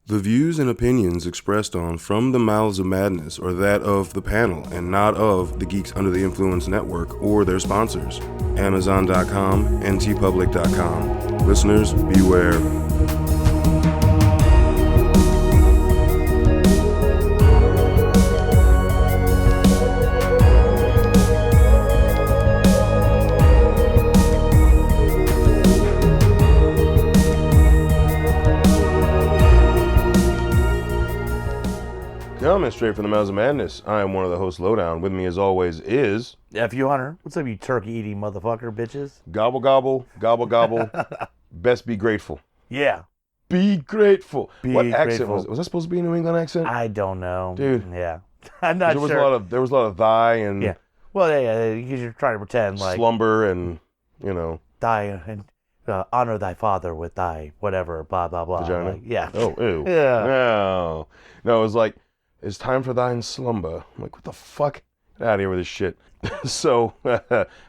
The views and opinions expressed on From the Mouths of Madness are that of the panel and not of the Geeks Under the Influence Network or their sponsors, Amazon.com and tpublic.com. Listeners, beware. Coming straight from the Mouths of Madness, I am one of the hosts, Lowdown. With me, as always, is... F.U. Hunter. What's up, you turkey-eating motherfucker, bitches? Gobble, gobble, gobble, gobble. Best be grateful. Yeah. Be grateful. Be what accent grateful. was that supposed to be a New England accent? I don't know. Dude. Yeah. I'm not there was sure. There was a lot of thy and Yeah. Well, yeah, because you're trying to pretend like... slumber and, you know... Die and honor thy father with thy whatever, blah, blah, blah. Vagina? Like, yeah. Oh, ew. Yeah. No, it was like, it's time for thine slumber. I'm like, what the fuck? Get out of here with this shit. So,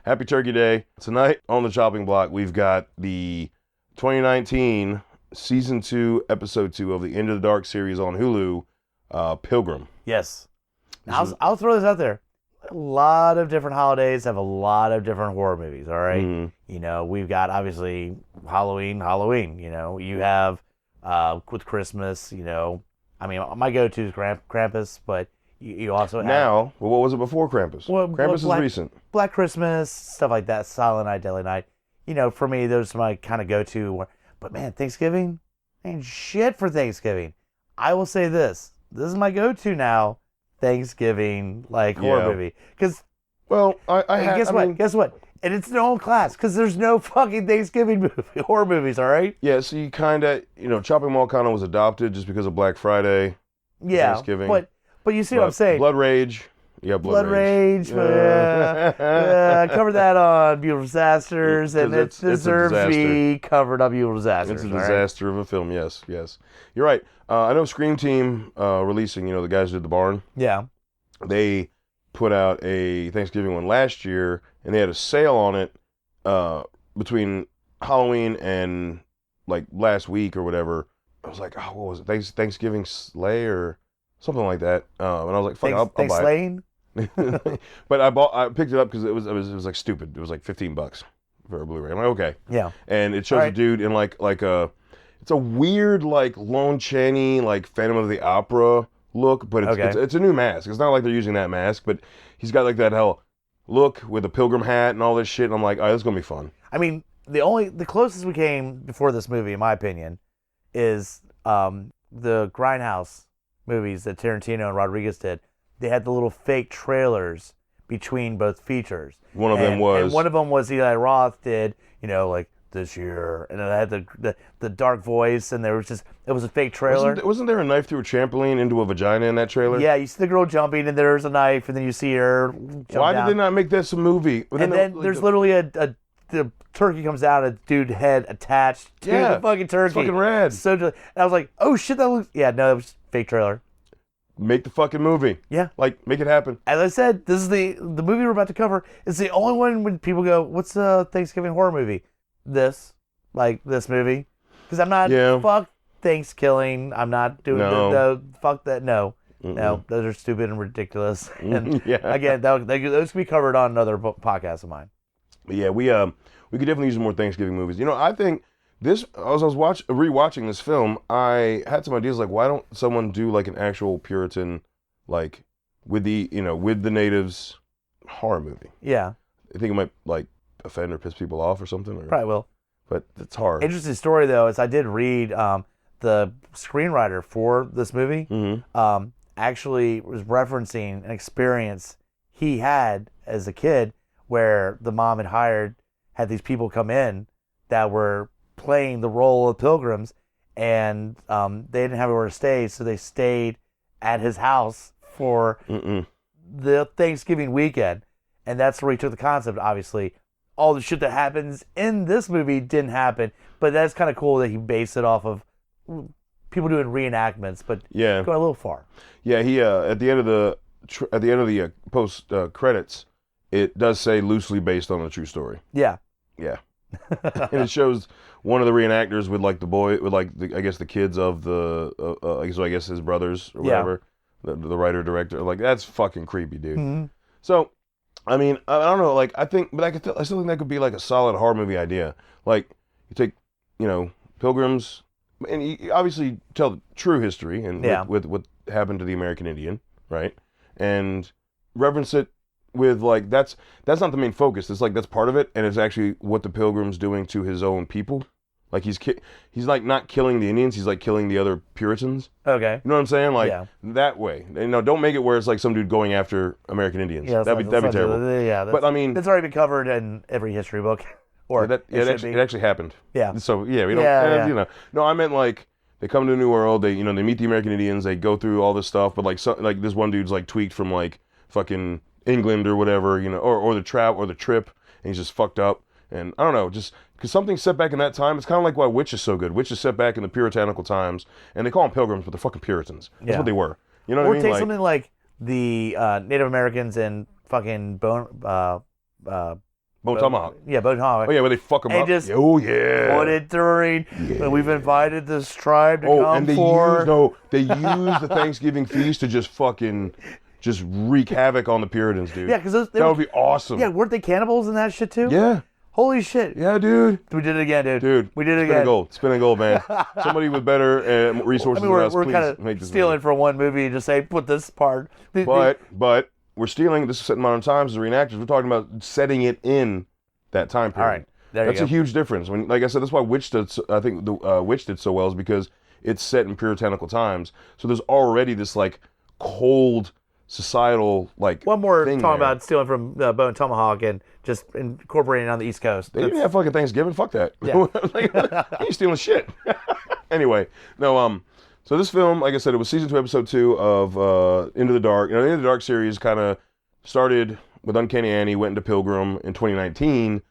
happy Turkey Day. Tonight on the chopping block, we've got the 2019 Season 2, Episode 2 of the Into the Dark series on Hulu, Pilgrim. Yes. I'll throw this out there. A lot of different holidays have a lot of different horror movies, all right? Mm-hmm. You know, we've got, obviously, Halloween, you know. You have, with Christmas, you know, I mean, my go-to is Krampus, but you also have... Now, well, what was it before Krampus? Well, Krampus is recent. Black Christmas, stuff like that, Silent Night, Deadly Night. You know, for me, those are my kind of go-to. But man, Thanksgiving ain't shit for Thanksgiving. I will say this. This is my go-to now, Thanksgiving, like, horror movie. Because... Well, Guess what? And it's their own class, because there's no fucking Thanksgiving movie, horror movies, all right? Yeah, so you kind of, you know, Chopping Mall kind of was adopted just because of Black Friday, Thanksgiving. But you see what I'm saying? Blood Rage. Yeah, Blood Rage. Cover that on Beautiful Disasters, and it deserves to be covered on Beautiful Disasters. It's a disaster of a film, yes. You're right. I know Scream Team releasing, you know, the guys who did The Barn. Yeah. They put out a Thanksgiving one last year, and they had a sale on it between Halloween and like last week or whatever. I was like, oh, what was it? Thanksgiving Slay or something like that. And I was like, fuck, I'll buy Slaying? it. But I picked it up because it was like stupid. It was like $15 for a Blu-ray. I'm like, okay. Yeah. And it shows a dude in like it's a weird like Lon Chaney like Phantom of the Opera look, but it's a new mask. It's not like they're using that mask, but he's got like that hell look with a pilgrim hat and all this shit. And I'm like, oh, this is gonna be fun. I mean, the closest we came before this movie, in my opinion, is the Grindhouse movies that Tarantino and Rodriguez did. They had the little fake trailers between both features. One of them was Eli Roth did, you know, like this year, and it had the dark voice, and it was a fake trailer. Wasn't there a knife through a trampoline into a vagina in that trailer? Yeah, you see the girl jumping, and there's a knife, and then you see her jump Why down. did they not make this a movie? And then there's literally the turkey comes out, a dude's head attached to the fucking turkey. It's fucking rad. And I was like, oh shit, that looks... Yeah, no, it was fake trailer. Make the fucking movie. Yeah. Like, make it happen. As I said, this is the movie we're about to cover. It's the only one when people go, what's a Thanksgiving horror movie? This movie. Because I'm not, fuck Thanksgiving. I'm not doing fuck that. No. Mm-mm. No, those are stupid and ridiculous. And again, those can be covered on another podcast of mine. But yeah, we could definitely use more Thanksgiving movies. You know, I think this, as I was rewatching this film, I had some ideas like, why don't someone do like an actual Puritan, like with the natives horror movie? Yeah. I think it might like offend or piss people off or something. Probably will. But it's hard. Interesting story though is I did read the screenwriter for this movie actually was referencing an experience he had as a kid where the mom had these people come in that were playing the role of pilgrims, and they didn't have anywhere to stay, so they stayed at his house for the Thanksgiving weekend. And that's where he took the concept, obviously. All the shit that happens in this movie didn't happen, but that's kind of cool that he based it off of people doing reenactments, but going a little far. Yeah, he at the end of the post credits, it does say loosely based on a true story. Yeah. Yeah. and it shows one of the reenactors with like the boy with like I guess the kids of the I guess his brothers or whatever, the writer director. Like that's fucking creepy, dude. Mm-hmm. So, I mean, I don't know. Like I think, but I still think that could be like a solid horror movie idea. Like you take, Pilgrims, and you obviously tell the true history and with what happened to the American Indian, right? And reference it with like that's not the main focus. It's like that's part of it, and it's actually what the Pilgrim's doing to his own people. Like he's like not killing the Indians, he's like killing the other Puritans. Okay. You know what I'm saying? Like that way. Don't make it where it's like some dude going after American Indians. Yeah, that'd be terrible. Yeah, but I mean, it's already been covered in every history book. Or it actually happened. Yeah. So we don't. No, I meant like they come to the New World. They they meet the American Indians. They go through all this stuff. But like this one dude's like tweaked from like fucking England or whatever. Or the trip, and he's just fucked up. And I don't know, just because something's set back in that time. It's kind of like why Witch is so good. Witch is set back in the puritanical times, and they call them Pilgrims, but they're fucking Puritans. That's what they were. You know what I mean? Or take something like the Native Americans and fucking Bone Tomahawk. Yeah, Bone Tomahawk. Oh yeah, where they fuck them up. Just oh yeah. Put it during when we've invited this tribe to come and they use the Thanksgiving feast to just wreak havoc on the Puritans, dude. Yeah, because that would be awesome. Yeah, weren't they cannibals in that shit too? Yeah. Holy shit. Yeah, dude. We did it again, dude. Dude, we did it again. Spinning gold, man. Somebody with better resources than us, we're please kind of make this stealing movie. from one movie and just say, put this part. But we're stealing. This is set in modern times. The reenactors. We're talking about setting it in that time period. All right. That's a huge difference. When, like I said, that's why Witch did. I think the Witch did so well is because it's set in puritanical times. So there's already this like cold societal like. One more thing talking there. about stealing from Bone Tomahawk and just incorporating it on the East Coast. They didn't have fucking Thanksgiving. Fuck that. Yeah. Like, you stealing shit. Anyway, no. So this film, like I said, it was season 2, episode 2 of Into the Dark. The Into the Dark series kind of started with Uncanny Annie, went into Pilgrim in 2019,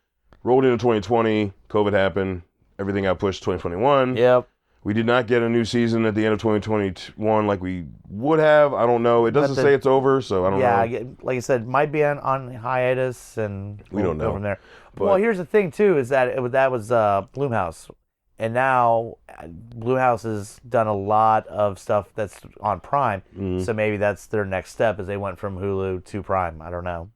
rolled into 2020. COVID happened. Everything got pushed to 2021. Yep. We did not get a new season at the end of 2021 like we would have. I don't know. It doesn't say it's over, so I don't know. Yeah, like I said, might be on hiatus, and we don't know from there. But, well, here's the thing too: is that that was Blumhouse, and now Blumhouse has done a lot of stuff that's on Prime. Mm-hmm. So maybe that's their next step, as they went from Hulu to Prime. I don't know.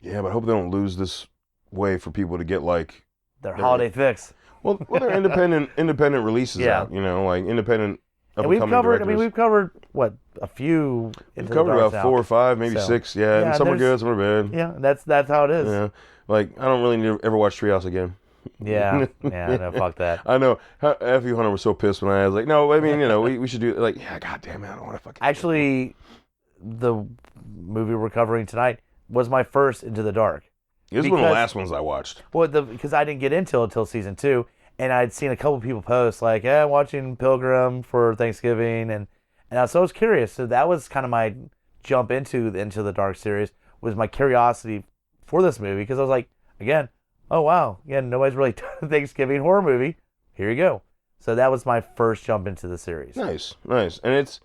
Yeah, but I hope they don't lose this way for people to get like their holiday fix. Well, they're independent releases out, like independent up-and-coming directors. We've covered what, a few. We've covered about 4 or 5, maybe 6. Yeah, and some are good, some are bad. Yeah, that's how it is. Yeah, like I don't really need to ever watch Treehouse again. Yeah, no, fuck that. I know. F. Hunter was so pissed when I was like, no, I mean, we should do like, yeah, god damn it, I don't want to fucking. Actually, the movie we're covering tonight was my first Into the Dark. This is one of the last ones I watched. Well, because I didn't get into it until season 2, and I'd seen a couple people post like, "Yeah, I'm watching Pilgrim for Thanksgiving," and so I was curious. So that was kind of my jump into the Dark series, was my curiosity for this movie, because I was like, again, oh wow, nobody's really done a Thanksgiving horror movie. Here you go. So that was my first jump into the series. Nice, and it's,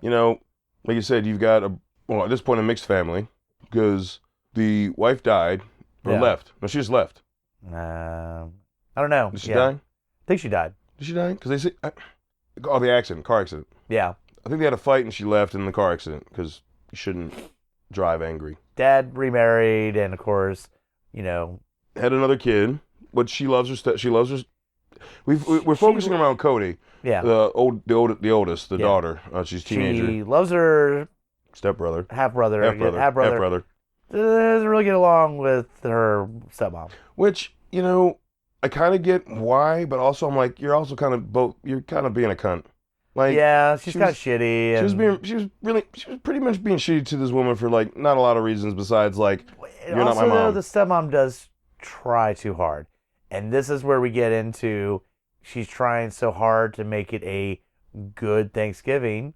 like you said, you've got at this point a mixed family, because the wife died. Or left. No, she just left. I don't know. Did she die? I think she died. Did she die? Because they say... the car accident. Yeah. I think they had a fight and she left in the car accident, because you shouldn't drive angry. Dad remarried, and of course, Had another kid, but she loves her... She loves her... We're focusing around Cody. Yeah. The oldest, the daughter. She's a teenager. She loves her... Stepbrother. Half-brother. Doesn't really get along with her stepmom. Which, I kind of get why, but also I'm like, you're also kind of you're kind of being a cunt. Like, yeah, she's kind of shitty. She was pretty much being shitty to this woman for like not a lot of reasons besides like, you're not my mom. Also, the stepmom does try too hard, and this is where we get into, she's trying so hard to make it a good Thanksgiving.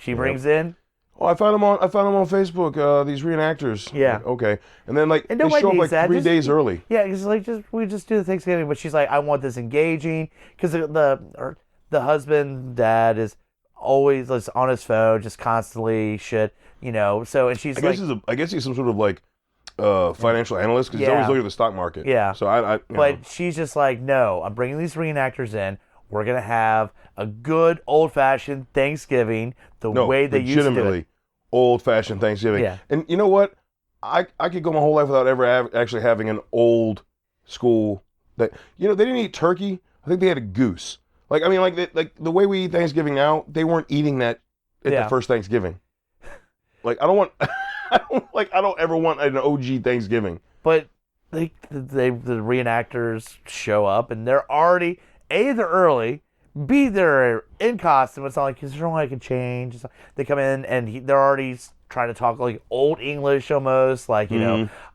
She brings in. Oh, I found them on Facebook. These reenactors. Yeah. Like, okay. And then like they show up like that. 3 days early. Yeah, because we just do the Thanksgiving, but she's like, I want this engaging, because the husband, dad is always just on his phone, just constantly shit, So, and she's I guess he's some sort of like financial analyst because he's always looking at the stock market. Yeah. So I but she's just like, no, I'm bringing these reenactors in. We're gonna have a good old-fashioned Thanksgiving the way they used to do it. Old-fashioned Thanksgiving. Yeah. And you know what? I could go my whole life without ever actually having an old school that they didn't eat turkey. I think they had a goose. Like the way we eat Thanksgiving now, they weren't eating that at the first Thanksgiving. Like I don't ever want an OG Thanksgiving. But the reenactors show up and they're already they're early, B, they're in costume. It's not like there's no way I can change. They come in and they're already trying to talk like old English almost, like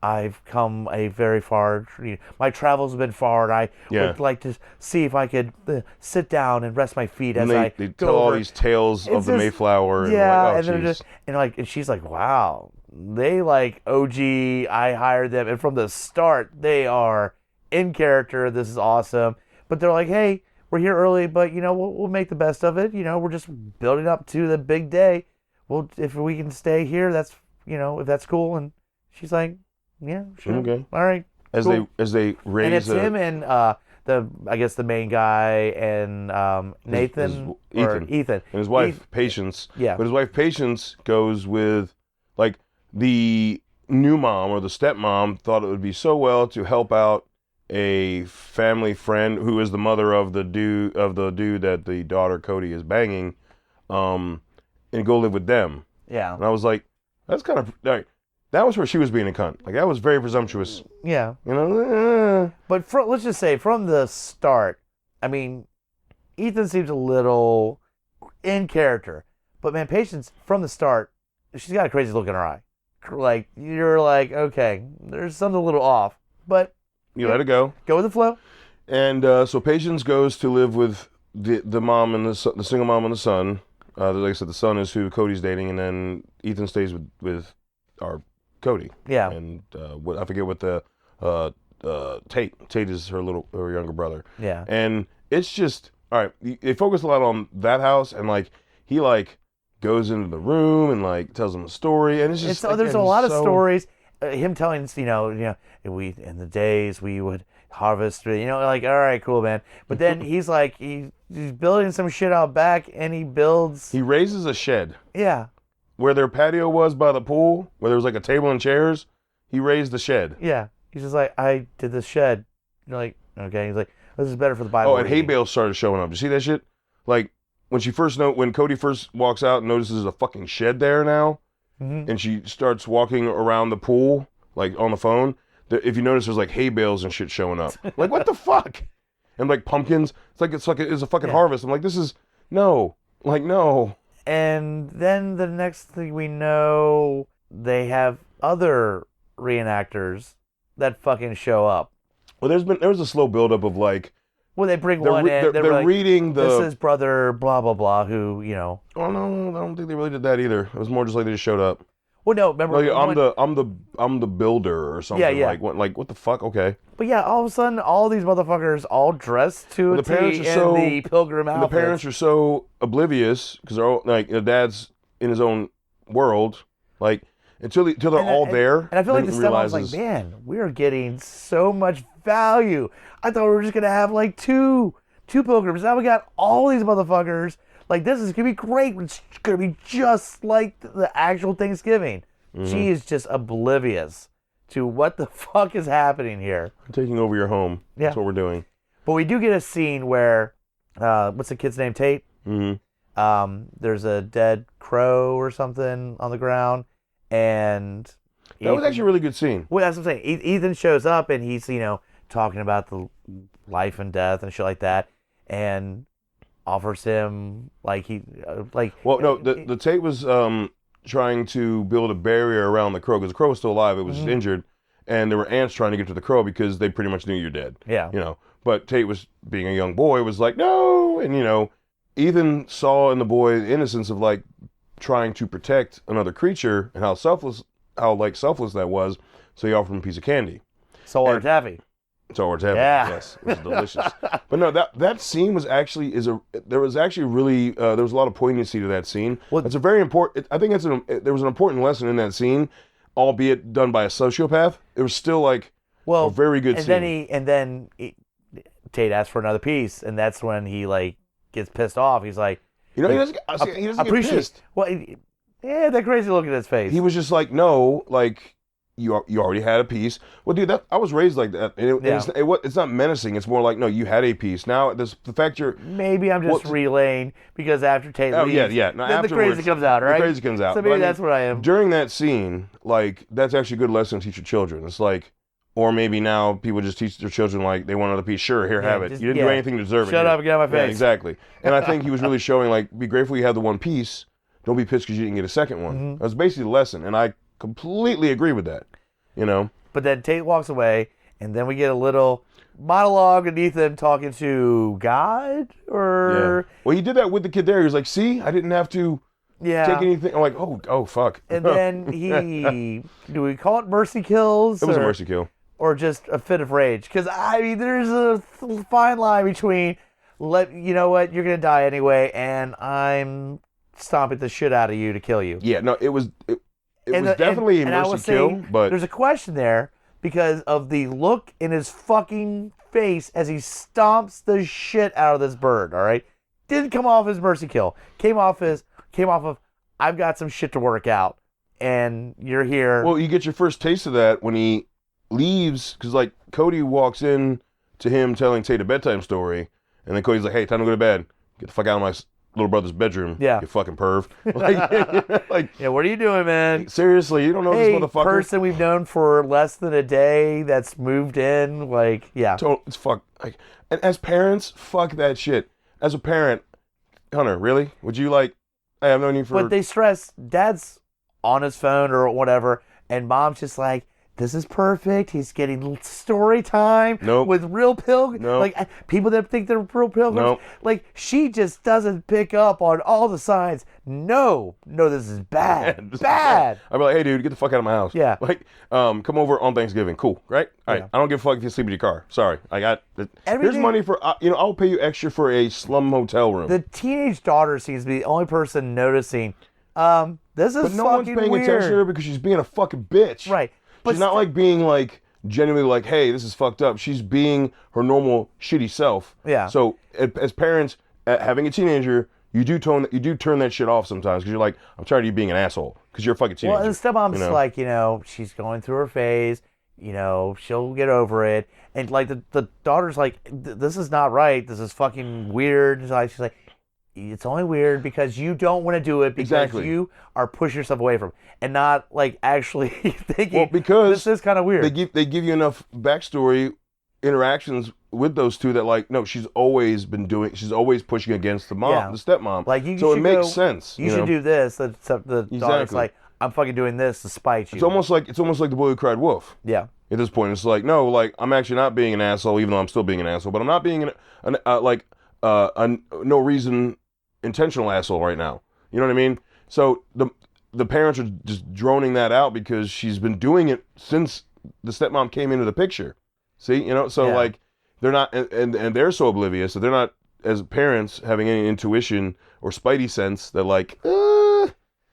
I've come a very far. My travels have been far, and I would like to see if I could sit down and rest my feet as they tell all these tales of the Mayflower. Yeah, and they're just and she's like, wow, they like OG. I hired them, and from the start they are in character. This is awesome. But they're like, hey, we're here early, but we'll make the best of it. We're just building up to the big day. Well, if we can stay here, that's if that's cool. And she's like, yeah, sure, okay, all right. As cool. they raise, and it's him and the main guy and Nathan Ethan and his wife Patience. Yeah, but his wife Patience goes with like the new mom or the stepmom thought it would be so well to help out a family friend who is the mother of the dude that the daughter Cody is banging, and go live with them. Yeah. And I was like, that's kind of like that was where she was being a cunt. Like that was very presumptuous. Yeah. But let's just say from the start, I mean, Ethan seems a little in character, but man, Patience from the start, she's got a crazy look in her eye. Like you're like, okay, there's something a little off, but you let it go. Go with the flow. And so Patience goes to live with the mom and the single mom and the son. Like I said, the son is who Cody's dating, and then Ethan stays with our Cody. Yeah. And I forget what the Tate. Tate is her younger brother. Yeah. And it's just all right. They focus a lot on that house, and like he like goes into the room and like tells him a story, and it's just there's a lot of stories. Him telling us, we in the days we would harvest, like, all right, cool, man. But then he's like, he's building some shit out back, and he raises a shed. Yeah. Where their patio was by the pool, where there was like a table and chairs, he raised the shed. Yeah. He's just like, I did this shed. You're like, okay. He's like, this is better for the Bible. Oh, and hay bales started showing up. You see that shit? Like when Cody first walks out and notices there's a fucking shed there now. Mm-hmm. And she starts walking around the pool, like on the phone. If you notice, there's like hay bales and shit showing up. Like, what the fuck? And like pumpkins. It's a fucking harvest. I'm like, this is no. And then the next thing we know, they have other reenactors that fucking show up. Well, there was a slow buildup of like. Well, they bring one in. They're like, reading the. This is brother blah blah blah. Who Oh no, I don't think they really did that either. It was more just like they just showed up. Well, no, remember. I'm the builder or something. Yeah. Like what the fuck? Okay. But yeah, all of a sudden, all these motherfuckers all dressed to a T in the Pilgrim outfits. The parents are so oblivious because they're all like the dad's in his own world, like until they're all there. And I feel like the stepmom's like, man, we are getting so much value. I thought we were just gonna have like two pilgrims. Now we got all these motherfuckers. Like, this is gonna be great. It's gonna be just like the actual Thanksgiving. Mm-hmm. She is just oblivious to what the fuck is happening here. I'm taking over your home. Yeah. That's what we're doing. But we do get a scene where what's the kid's name? Tate? Mm-hmm. There's a dead crow or something on the ground, and that was actually a really good scene. Well, that's what I'm saying. Ethan shows up and he's talking about the life and death and shit like that, and offers him the Tate was trying to build a barrier around the crow because the crow was still alive. It was just injured, and there were ants trying to get to the crow because they pretty much knew you're dead. Yeah. But Tate was, being a young boy, was like, no, and Ethan saw in the boy the innocence of like trying to protect another creature and how selfless that was. So he offered him a piece of candy. Saltwater taffy. Saltwater taffy. Yeah. Yes, it was delicious. But no, that scene was actually there was a lot of poignancy to that scene. Well, it's a very important. I think there was an important lesson in that scene albeit done by a sociopath, it was still like a very good scene. Then Tate asks for another piece, and that's when he like gets pissed off. He's like, he doesn't get pissed. Well, yeah, that crazy look at his face. He was just like, no, like you already had a piece. Well, dude, I was raised like that. And it's not menacing. It's more like, no, you had a piece. Now the fact you're maybe I'm just relaying because after Tate leaves, no, then the crazy comes out, right? The crazy comes out. So maybe that's what I am. During that scene, like that's actually a good lesson to teach your children. It's like, or maybe now people just teach their children like they want another piece. Sure, here, have it. You didn't do anything to deserve it. Shut up and get out of my face. Yeah, exactly. And I think he was really showing like, be grateful you have the one piece. Don't be pissed because you didn't get a second one. Mm-hmm. That's basically the lesson, and I completely agree with that. You know. But then Tate walks away, and then we get a little monologue of Ethan talking to God, or well, he did that with the kid there. He was like, "See, I didn't have to take anything." I'm like, "Oh, fuck." And then do we call it mercy kills? It was a mercy kill, or just a fit of rage? Because I mean, there's a fine line between you know what, you're gonna die anyway, and I'm stomping the shit out of you to kill you. Yeah, no, it was definitely a mercy kill, but there's a question there because of the look in his fucking face as he stomps the shit out of this bird. All right, didn't come off as mercy kill. Came off of I've got some shit to work out, and you're here. Well, you get your first taste of that when he leaves, because like Cody walks in to him telling Tate a bedtime story, and then Cody's like, "Hey, time to go to bed. Get the fuck out of my little brother's bedroom, you fucking perv." Yeah, what are you doing, man? Seriously, you don't know this motherfucker? Person we've known for less than a day that's moved in, like, yeah. It's fuck. Like, and as parents, fuck that shit. As a parent, Hunter, really? Would you like, I have known you for... But they stress, dad's on his phone or whatever, and mom's just like, this is perfect. He's getting story time with real pilgrims. Like, people that think they're real pilgrims. Like, she just doesn't pick up on all the signs. No, this is bad. Bad. I'd be like, hey, dude, get the fuck out of my house. Yeah. Like, come over on Thanksgiving. Cool, right? All right. I don't give a fuck if you sleep in your car. Sorry. I got... Here's money for... I'll pay you extra for a slum hotel room. The teenage daughter seems to be the only person noticing, this is fucking weird. But no one's paying attention to her because she's being a fucking bitch. Right. She's not like being like genuinely like, hey, this is fucked up. She's being her normal shitty self. Yeah. So as parents, having a teenager, you do turn that shit off sometimes because you're like, I'm tired of you being an asshole because you're a fucking teenager. Well, and stepmom's like, she's going through her phase. She'll get over it. And like the daughter's like, this is not right. This is fucking weird. She's like, it's only weird because you don't want to do it because you are pushing yourself away from it and not like actually thinking, because this is kind of weird. They give you enough backstory interactions with those two that like, no, she's always pushing against the mom, the stepmom. Like so it makes sense. You should do this. The daughter's like, I'm fucking doing this to spite you. It's almost like the boy who cried wolf. Yeah. At this point, it's like, no, like I'm actually not being an asshole, even though I'm still being an asshole, but I'm not being no reason intentional asshole right now. You know what I mean? So the parents are just droning that out because she's been doing it since the stepmom came into the picture. See, like they're not, and they're so oblivious that they're not, as parents, having any intuition or spidey sense that like,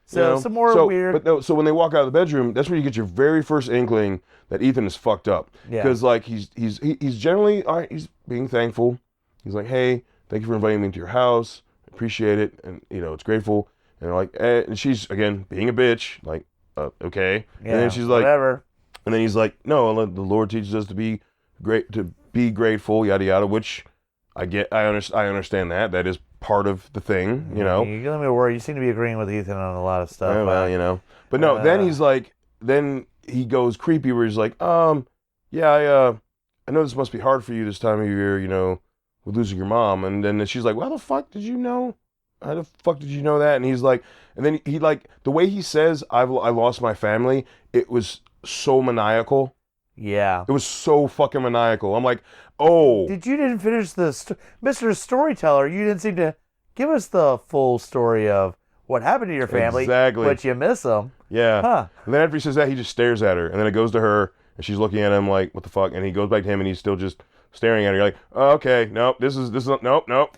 some more weird. But no, so when they walk out of the bedroom, that's where you get your very first inkling that Ethan is fucked up. Because like he's generally, all right, he's being thankful. He's like, hey, thank you for inviting me to your house. Appreciate it, and it's grateful, and like, and she's again being a bitch, like, okay, and then she's like, whatever, and then he's like, no, the Lord teaches us to be grateful, yada yada, which I understand that is part of the thing, You're giving me a word. You seem to be agreeing with Ethan on a lot of stuff. Yeah, well, but no, then he's like, then he goes creepy where he's like, I know this must be hard for you this time of year, with losing your mom. And then she's like, well, how the fuck did you know? How the fuck did you know that? And he's like, and then he like, the way he says, I lost my family, it was so maniacal. Yeah. It was so fucking maniacal. I'm like, oh. You didn't finish Mr. Storyteller, you didn't seem to give us the full story of what happened to your family. Exactly. But you miss them. Yeah. Huh. And then after he says that, he just stares at her. And then it goes to her, and she's looking at him like, what the fuck? And he goes back to him, and he's still just staring at her. You're like, oh, okay, nope, this is nope,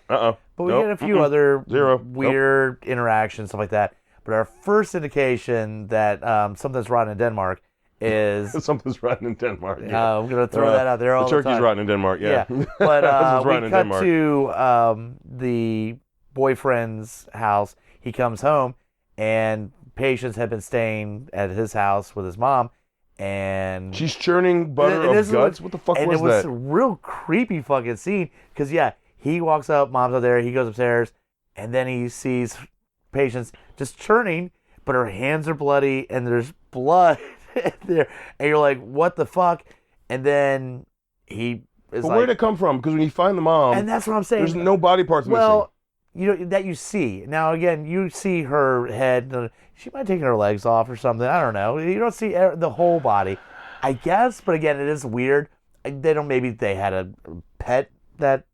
But we get a few other zero weird interactions, stuff like that. But our first indication that something's rotten in Denmark is Something's rotten in Denmark. Yeah. I'm gonna throw that out there all the time. The turkey's rotten in Denmark. Yeah. But rotten we in cut Denmark. to the boyfriend's house. He comes home, and Patience had been staying at his house with his mom, and She's churning butter of guts. What the fuck and was it was that? a real creepy fucking scene because he walks up, mom's up there, he goes upstairs, and then he sees Patience just churning, but her hands are bloody and there's blood there, and you're like, what the fuck? And then he is But like, where'd it come from? Because when you find the mom, and that's what I'm saying. there's no body parts missing. Well, that you see. Now again, you see her head. She might have taken her legs off or something. I don't know. You don't see the whole body, I guess. But again, it is weird. Maybe they had a pet that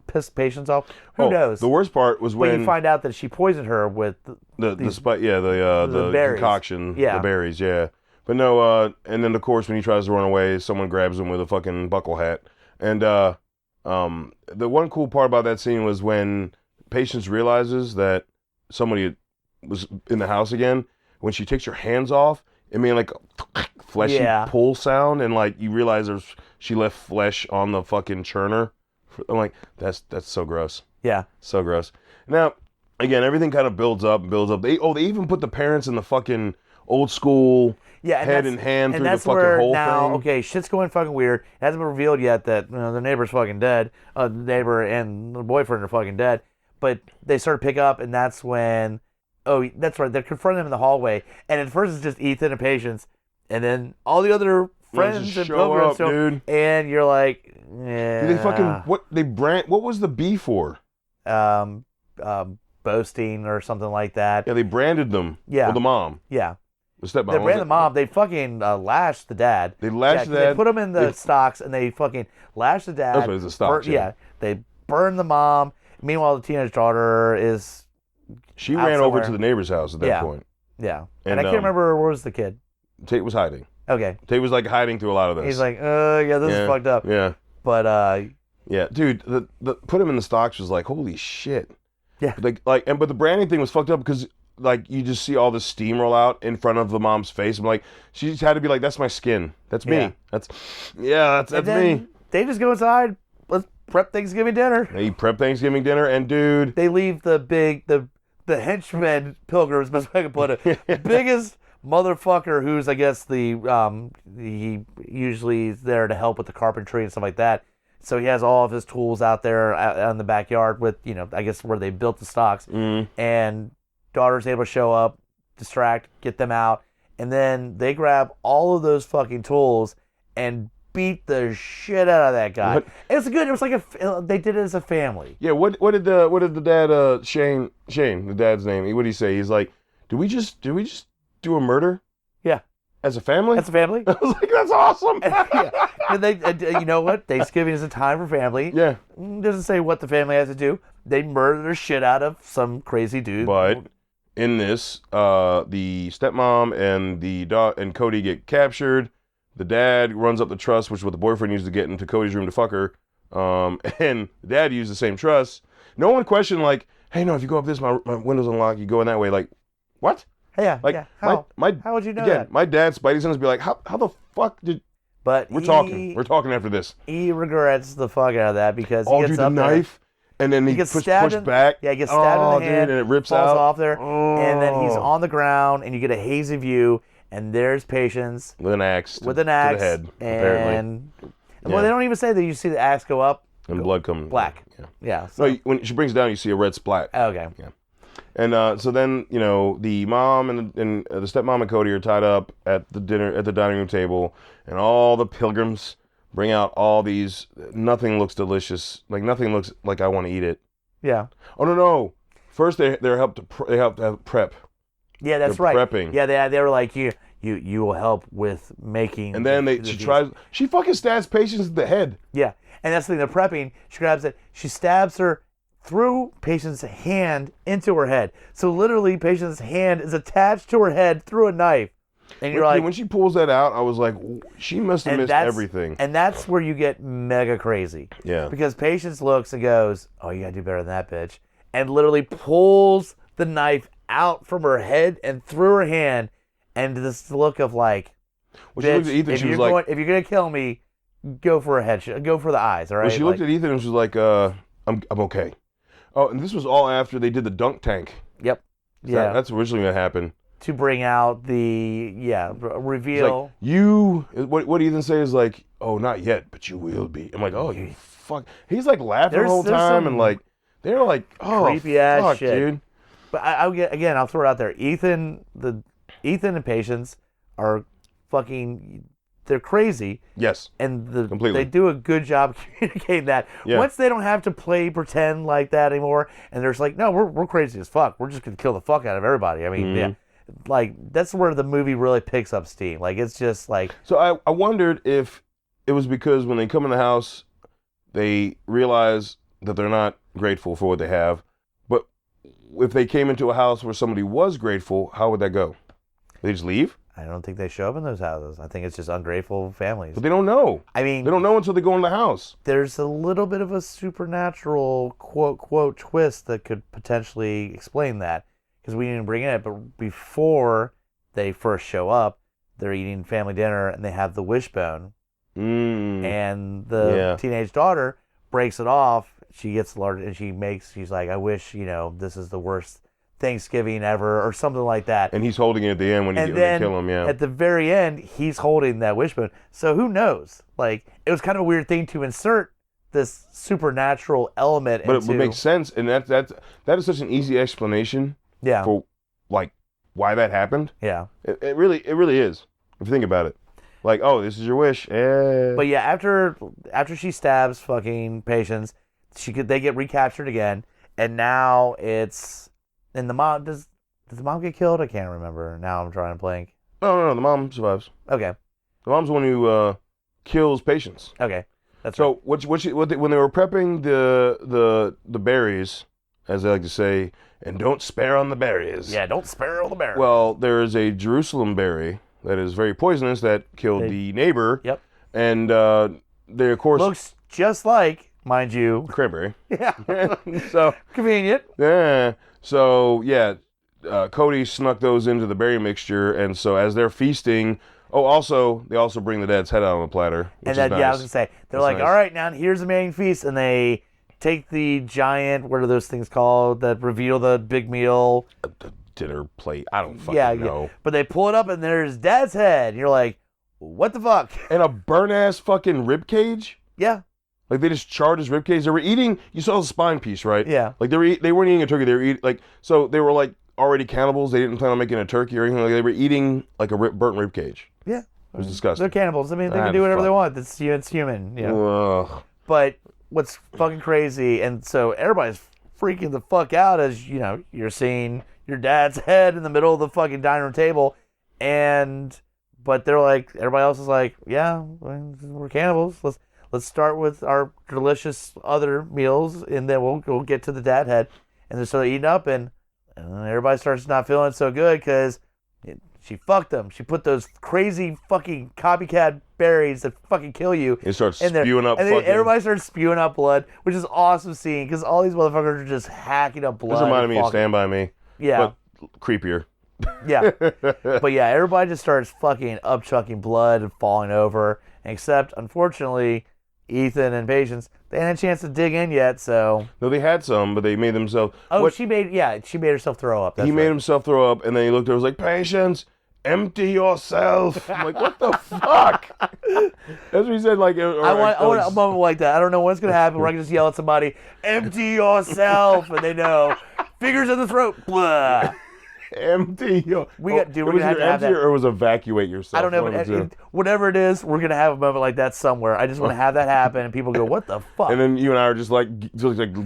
pissed Patience off. Who knows? The worst part was when you find out that she poisoned her with the berries. concoction, Yeah. the berries, yeah. But no, and then of course when he tries to run away, someone grabs him with a fucking buckle hat. And the one cool part about that scene was when Patience realizes that somebody was in the house again. When she takes her hands off, it made like a fleshy pull sound, and like you realize she left flesh on the fucking churner. I'm like, that's so gross. Yeah. So gross. Now, again, everything kind of builds up. They even put the parents in the fucking old school head and hand through the fucking whole thing. Okay, shit's going fucking weird. It hasn't been revealed yet that the neighbor's fucking dead. The neighbor and the boyfriend are fucking dead. But they start to pick up, and that's when, that's right, they're confronting them in the hallway. And at first it's just Ethan and Patience, and then all the other friends and Pilgrims show up, dude. And you're like, yeah. Did they fucking, what was the B for? Boasting or something like that. Yeah, they branded them. Yeah. Well, the mom. Yeah. The stepmom. They branded the mom. They fucking lashed the dad. They lashed the dad. They put him in the stocks, and they fucking lashed the dad. That's what it is, the stocks, yeah. They burned the mom. Meanwhile, the teenage daughter is She ran over to the neighbor's house at that point. Yeah. And I can't remember where was the kid. Tate was hiding. Okay. Tate was like hiding through a lot of this. He's like, this is fucked up. Yeah. But yeah, dude, the put him in the stocks was like, holy shit. Yeah. But the branding thing was fucked up because like you just see all the steam roll out in front of the mom's face. I'm like, she just had to be like, that's my skin. That's me. That's me. They just go inside. Let's prep Thanksgiving dinner. They prep Thanksgiving dinner, and dude, they leave the henchman Pilgrims, best way I can put it, biggest motherfucker who's I guess he usually is there to help with the carpentry and stuff like that. So he has all of his tools out there in the backyard with I guess where they built the stocks. And daughter's able to show up, distract, get them out, and then they grab all of those fucking tools and beat the shit out of that guy. It's good. It was like they did it as a family. Yeah. What did the dad Shane the dad's name? What did he say? He's like, did we just do a murder? Yeah. As a family? As a family. I was like, that's awesome. Yeah. And you know what? Thanksgiving is a time for family. Yeah. It doesn't say what the family has to do. They murder the shit out of some crazy dude. But in this, the stepmom and Cody get captured. The dad runs up the truss, which is what the boyfriend used to get into Cody's room to fuck her. And the dad used the same truss. No one questioned like, hey, no, if you go up this, my window's unlocked. You go in that way. Like, what? Yeah. Like, yeah. How? How would you know that? My dad's Spidey sense be like, how the fuck did? But we're talking after this. He regrets the fuck out of that because he gets up the knife, and then he gets pushed back. Yeah, he gets stabbed in the hand, dude, and it rips falls out. off there, and then he's on the ground, and you get a hazy view, and there's Patience with an axe to the head, and well, they don't even say that. You see the axe go up, and blood come black. Yeah. So. No, when she brings it down, you see a red splat. Okay. Yeah. And so then the mom and the stepmom and Cody are tied up at the dining room table, and all the Pilgrims bring out all these. Nothing looks delicious. Like nothing looks like I want to eat it. Yeah. Oh no! First they help to prep. Yeah, that's They're right. Prepping. Yeah, they were like you will help with making. And then she fucking stabs Patience in the head. Yeah, and that's the thing. They're prepping. She grabs it. She stabs her through Patience's hand into her head. So literally, Patience's hand is attached to her head through a knife. And you're like, when she pulls that out, I was like, she must have missed everything. And that's where you get mega crazy. Yeah. Because Patience looks and goes, "Oh, you gotta do better than that, bitch," and literally pulls the knife out from her head and through her hand, and this look of like, Well, she looked at Ethan. She was like, if you're gonna kill me, go for a headshot. Go for the eyes. All right. Well, she looked at Ethan and she was like, I'm okay. Oh, and this was all after they did the dunk tank. Yep. Yeah. That's originally what happened. To bring out the reveal. Like, what Ethan say is like, oh, not yet, but you will be. I'm like, oh, you fuck. He's like laughing the whole time and like they're like, oh, creepy ass fuck, shit, dude. But I'll throw it out there. Ethan and Patience are fucking. They're crazy. Yes. And completely. They do a good job communicating that. Yeah. Once they don't have to pretend like that anymore, and they're just like, no, we're crazy as fuck. We're just gonna kill the fuck out of everybody. I mean, yeah, like that's where the movie really picks up steam. Like it's just like. So I wondered if it was because when they come in the house, they realize that they're not grateful for what they have, but if they came into a house where somebody was grateful, how would that go? They just leave? I don't think they show up in those houses. I think it's just ungrateful families. But they don't know. I mean, they don't know until they go in the house. There's a little bit of a supernatural quote twist that could potentially explain that, because we didn't bring it up. But before they first show up, they're eating family dinner and they have the wishbone, and the teenage daughter breaks it off. She gets large and she's like, I wish this is the worst Thanksgiving ever, or something like that. And he's holding it at the end when they kill him. Yeah. At the very end, he's holding that wishbone. So who knows? Like, it was kind of a weird thing to insert this supernatural element. But it makes sense, and that is such an easy explanation. Yeah. For like why that happened. Yeah. It really is. If you think about it, like, oh, this is your wish. But yeah, after she stabs fucking Patience, they get recaptured again, and now it's. And the mom, does the mom get killed? I can't remember. Now I'm trying to blank. No, the mom survives. Okay. The mom's the one who kills Patience. Okay. That's so right. when they were prepping the berries, as they like to say, and don't spare on the berries. Yeah, don't spare on the berries. Well, there is a Jerusalem berry that is very poisonous that killed the neighbor. Yep. And they, of course... Looks just like, mind you... cranberry. Yeah. So convenient. Yeah. So, yeah, Cody snuck those into the berry mixture, and so as they're feasting... Oh, they also bring the dad's head out on a platter, which is nice. Yeah, I was going to say, they're like, nice. All right, now here's the main feast, and they take the giant, what are those things called, that reveal the big meal? The dinner plate. I don't fucking know. Yeah. But they pull it up, and there's dad's head, and you're like, what the fuck? And a burnt-ass fucking rib cage? Yeah. Like, they just charred his rib cage. They were eating, you saw the spine piece, right? Yeah. Like, they weren't eating a turkey. They were eating, like, so they were, like, already cannibals. They didn't plan on making a turkey or anything. Like, they were eating, like, a burnt rib cage. Yeah. It was disgusting. They're cannibals. I mean, they can do whatever they want. It's human, you know. Ugh. But what's fucking crazy, and so everybody's freaking the fuck out as, you're seeing your dad's head in the middle of the fucking dining room table, but they're like, everybody else is like, yeah, we're cannibals. Let's start with our delicious other meals, and then we'll get to the dad head. And then so they're eating up, and everybody starts not feeling so good because she fucked them. She put those crazy fucking copycat berries that fucking kill you. It starts spewing up. And then everybody starts spewing up blood, which is awesome seeing because all these motherfuckers are just hacking up blood. This reminded me of Stand By Me. Yeah. But creepier. Yeah. But yeah, everybody just starts fucking upchucking blood and falling over. Except, unfortunately, Ethan and Patience, they hadn't a chance to dig in yet, so... No, they had some, but they made themselves... Oh, she made herself throw up. He made himself throw up, and then he looked at her and was like, Patience, empty yourself. I'm like, what the fuck? That's what he said, like... I want a moment like that. I don't know what's going to happen where I can just yell at somebody, empty yourself, and they know. Fingers in the throat, blah. Empty your... We're going to have that. Or was evacuate yourself? I don't know, but whatever it is, we're going to have a moment like that somewhere. I just want to have that happen, and people go, what the fuck? And then you and I are just like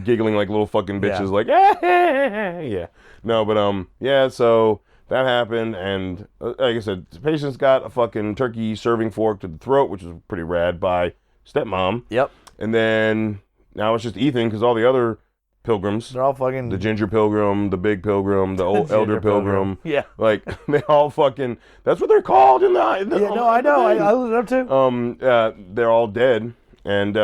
giggling like little fucking bitches, like, yeah. No, but, yeah, so that happened, and like I said, Patience got a fucking turkey serving fork to the throat, which was pretty rad by stepmom. Yep. And then now it's just Ethan, because all the other pilgrims, they're all fucking... The ginger pilgrim, the big pilgrim, the old elder pilgrim. Yeah. Like, they all fucking... That's what they're called in the yeah, no, I know. I looked it up too. They're all dead. And,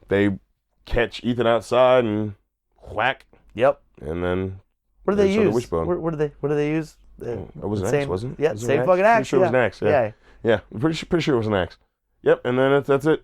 they catch Ethan outside and whack. Yep. And then What did they saw the use? wishbone. What did they use? It was an axe, wasn't it? Yeah, Was it same an fucking axe. Pretty sure it was an axe. Yeah. Yeah. I'm pretty sure it was an axe. Yep. And then that's it.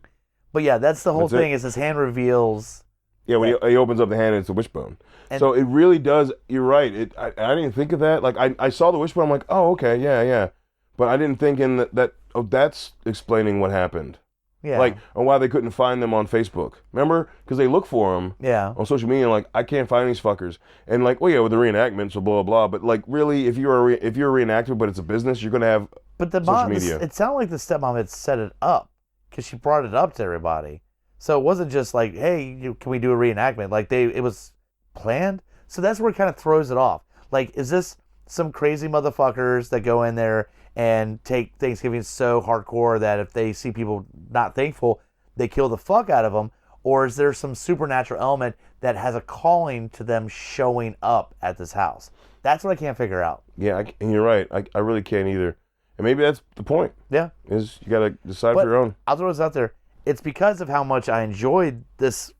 But yeah, that's the whole That's thing. Is his hand reveals. Yeah, when he opens up the hand, it's a wishbone. So it really does. You're right. I didn't think of that. Like I saw the wishbone. I'm like, oh, okay, yeah. But I didn't think in that. Oh, that's explaining what happened. Yeah. Like, or why they couldn't find them on Facebook. Remember? Because they look for them. Yeah. On social media, like, I can't find these fuckers. And like, well, yeah, with the reenactment, so blah blah. But like, really, if you're a reenactor, but it's a business, you're gonna have. But the social mom, media. It sounded like the stepmom had set it up because she brought it up to everybody. So it wasn't just like, hey, can we do a reenactment? Like it was planned. So that's where it kind of throws it off. Like, is this some crazy motherfuckers that go in there and take Thanksgiving so hardcore that if they see people not thankful, they kill the fuck out of them? Or is there some supernatural element that has a calling to them showing up at this house? That's what I can't figure out. Yeah, and you're right. I really can't either. And maybe that's the point. Yeah. Is you got to decide for your own. I'll throw this out there. It's because of how much I enjoyed this,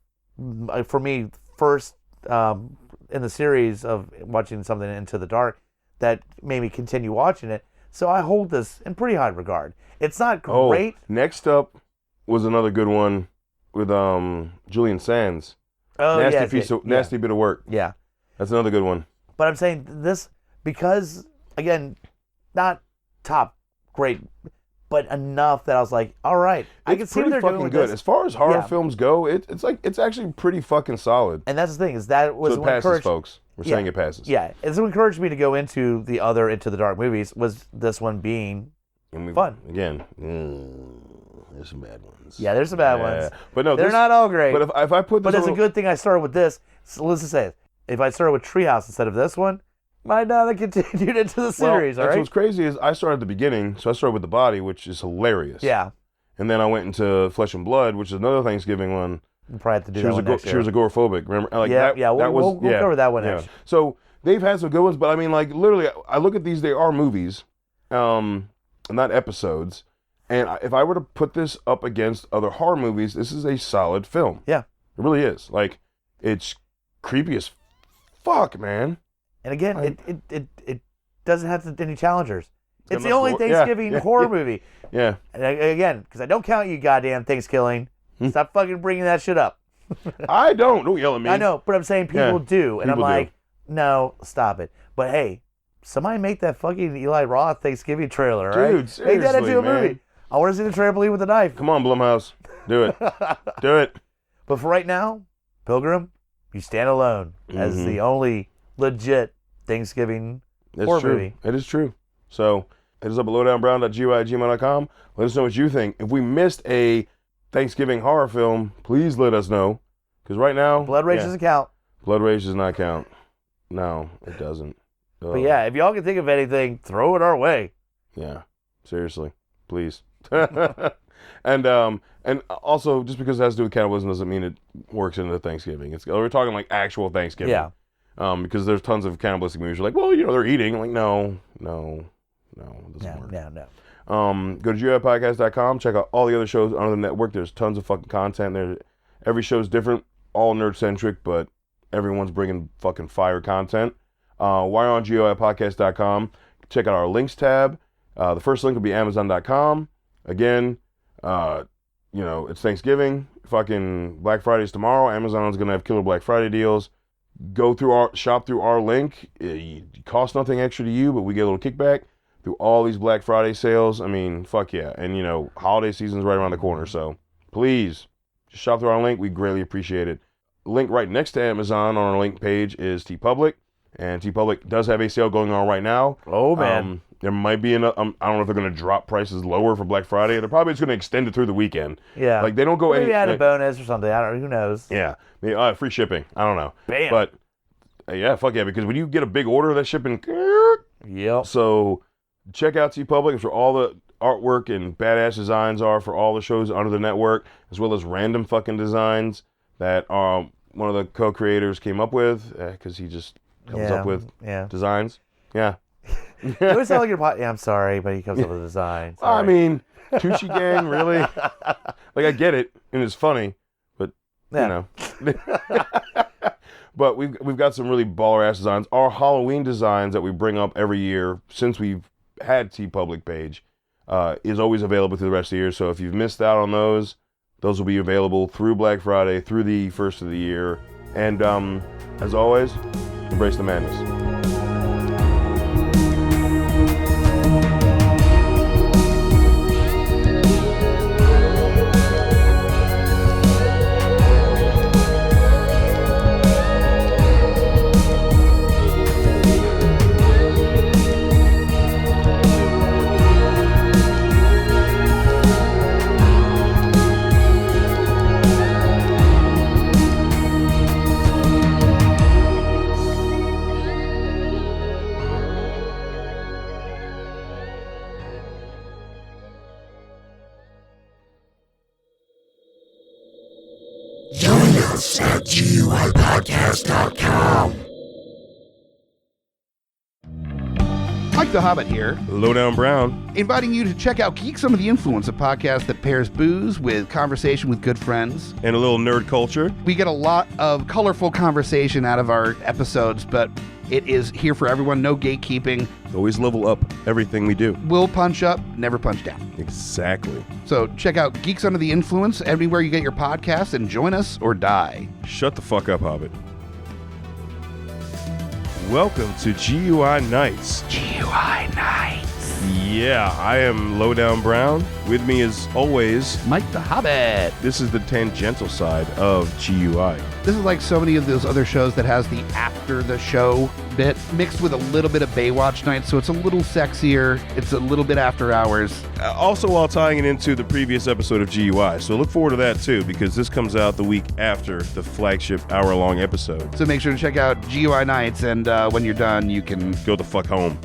for me, first in the series of watching something Into the Dark that made me continue watching it. So I hold this in pretty high regard. It's not great. Next up was another good one with Julian Sands. Oh, Nasty bit of work. Yeah. That's another good one. But I'm saying this because, again, not top great, but enough that I was like, all right, I can see what they're doing with good. this. As far as horror films go, it's actually pretty fucking solid. And that's the thing, is that was so it what passes, encouraged, folks. We're saying it passes. Yeah, it's what encouraged me to go into the other Into the Dark movies, was this one being fun. Again, there's some bad ones. Yeah, there's some bad ones. But no, they're not all great. But if I put this, but it's a good thing I started with this. So let's just say it. If I started with Treehouse instead of this one, might not have continued into the series. All right. What's crazy is I started at the beginning, so I started with The Body, which is hilarious. Yeah. And then I went into Flesh and Blood, which is another Thanksgiving one. We'll probably have to do that one next year. She was agoraphobic. Remember? Like We'll cover that one next. So they've had some good ones, but I mean, like literally, I look at these. They are movies, not episodes. And if I were to put this up against other horror movies, this is a solid film. Yeah, it really is. Like, it's creepy as fuck, man. And again, it doesn't have any challengers. It's the only Thanksgiving horror movie. Yeah. And again, because I don't count you goddamn Thanksgiving. Stop fucking bringing that shit up. I don't. Don't yell at me. I know, but I'm saying people do. And people I'm like, no, stop it. But hey, somebody make that fucking Eli Roth Thanksgiving trailer, all right? Dude, seriously, make that into a man. movie. I want to see the trampoline with a knife. Come on, Blumhouse. Do it. Do it. But for right now, Pilgrim, you stand alone as the only legit Thanksgiving horror movie. It is true. So hit us up at lowdownbrown.gmail.com. Let us know what you think. If we missed a Thanksgiving horror film, please let us know. Because right now, Blood Rage doesn't count. Blood Rage does not count. No, it doesn't. But yeah, if y'all can think of anything, throw it our way. Yeah, seriously, please. And also, just because it has to do with cannibalism doesn't mean it works into Thanksgiving. We're talking like actual Thanksgiving. Yeah. Because there's tons of cannibalistic movies. You're like, well, they're eating. I'm like, no, it doesn't work. No. Go to GeoPodcast.com. Check out all the other shows on the network. There's tons of fucking content there. Every show's different, all nerd-centric, but everyone's bringing fucking fire content. While you're on GeoPodcast.com, check out our links tab. The first link will be Amazon.com. Again, it's Thanksgiving. Fucking Black Friday's tomorrow. Amazon's going to have killer Black Friday deals. Shop through our link. It costs nothing extra to you, but we get a little kickback through all these Black Friday sales. I mean, fuck yeah. And, holiday season's right around the corner. So please, just shop through our link. We greatly appreciate it. Link right next to Amazon on our link page is TeePublic. And TeePublic does have a sale going on right now. Oh, man. There might be I don't know if they're going to drop prices lower for Black Friday. They're probably just going to extend it through the weekend. Yeah. Like, they don't go maybe add a bonus or something. I don't know. Who knows? Yeah. Free shipping. I don't know. Bam. But, yeah, fuck yeah. Because when you get a big order, that shipping... Yep. So, check out TeePublic. It's where all the artwork and badass designs are for all the shows under the network, as well as random fucking designs that one of the co-creators came up with, because he just comes up with designs. Yeah. You always sound like your pot. Yeah, I'm sorry, but he comes up with a design. I mean, Tucci Gang, really? Like, I get it, and it's funny, but, But we've got some really baller ass designs. Our Halloween designs that we bring up every year since we've had TeePublic page is always available through the rest of the year. So if you've missed out on those will be available through Black Friday, through the first of the year. And as always, embrace the madness. Join us at GUIPodcast.com. Mike the Hobbit here, Lowdown Brown. inviting you to check out Geek Some of the Influence, a podcast that pairs booze with conversation with good friends. And a little nerd culture. We get a lot of colorful conversation out of our episodes, but it is here for everyone, no gatekeeping. Always level up everything we do. We'll punch up, never punch down. Exactly. So check out Geeks Under the Influence everywhere you get your podcasts and join us or die. Shut the fuck up, Hobbit. Welcome to GUI Nights. GUI Nights. Yeah, I am Lowdown Brown. With me as always, Mike the Hobbit. this is the tangential side of GUI. This is like so many of those other shows that has the after the show bit mixed with a little bit of Baywatch night, so it's a little sexier. It's a little bit after hours. Also while tying it into the previous episode of GUI. So look forward to that too, because this comes out the week after the flagship hour-long episode. So make sure to check out GUI Nights, and when you're done, you can... Go the fuck home.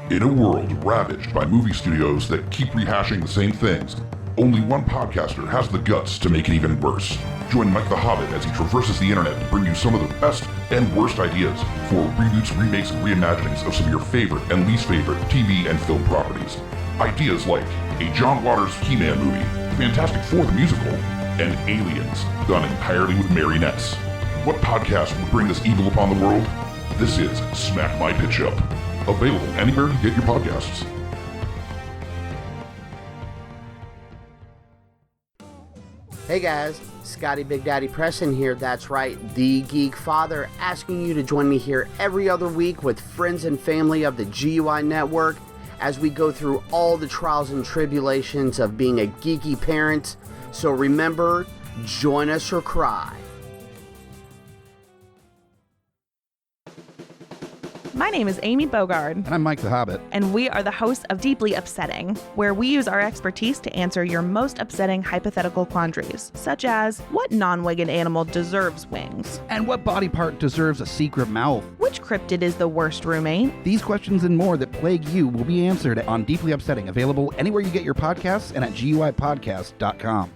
In a world ravaged by movie studios that keep rehashing the same things, only one podcaster has the guts to make it even worse. Join Mike the Hobbit as he traverses the internet to bring you some of the best and worst ideas for reboots, remakes, and reimaginings of some of your favorite and least favorite TV and film properties. Ideas like a John Waters He-Man movie, Fantastic Four the musical, and Aliens, done entirely with marionettes. What podcast would bring this evil upon the world? This is Smack My Pitch Up. Available anywhere you get your podcasts. Hey guys, Scotty Big Daddy Preston here. That's right, the Geek Father, asking you to join me here every other week with friends and family of the GUI Network as we go through all the trials and tribulations of being a geeky parent. So remember, join us or cry. My name is Amy Bogard, And I'm Mike the Hobbit. and we are the hosts of Deeply Upsetting, where we use our expertise to answer your most upsetting hypothetical quandaries, such as, what non-winged animal deserves wings? And what body part deserves a secret mouth? Which cryptid is the worst roommate? These questions and more that plague you will be answered on Deeply Upsetting, available anywhere you get your podcasts and at GUIPodcast.com.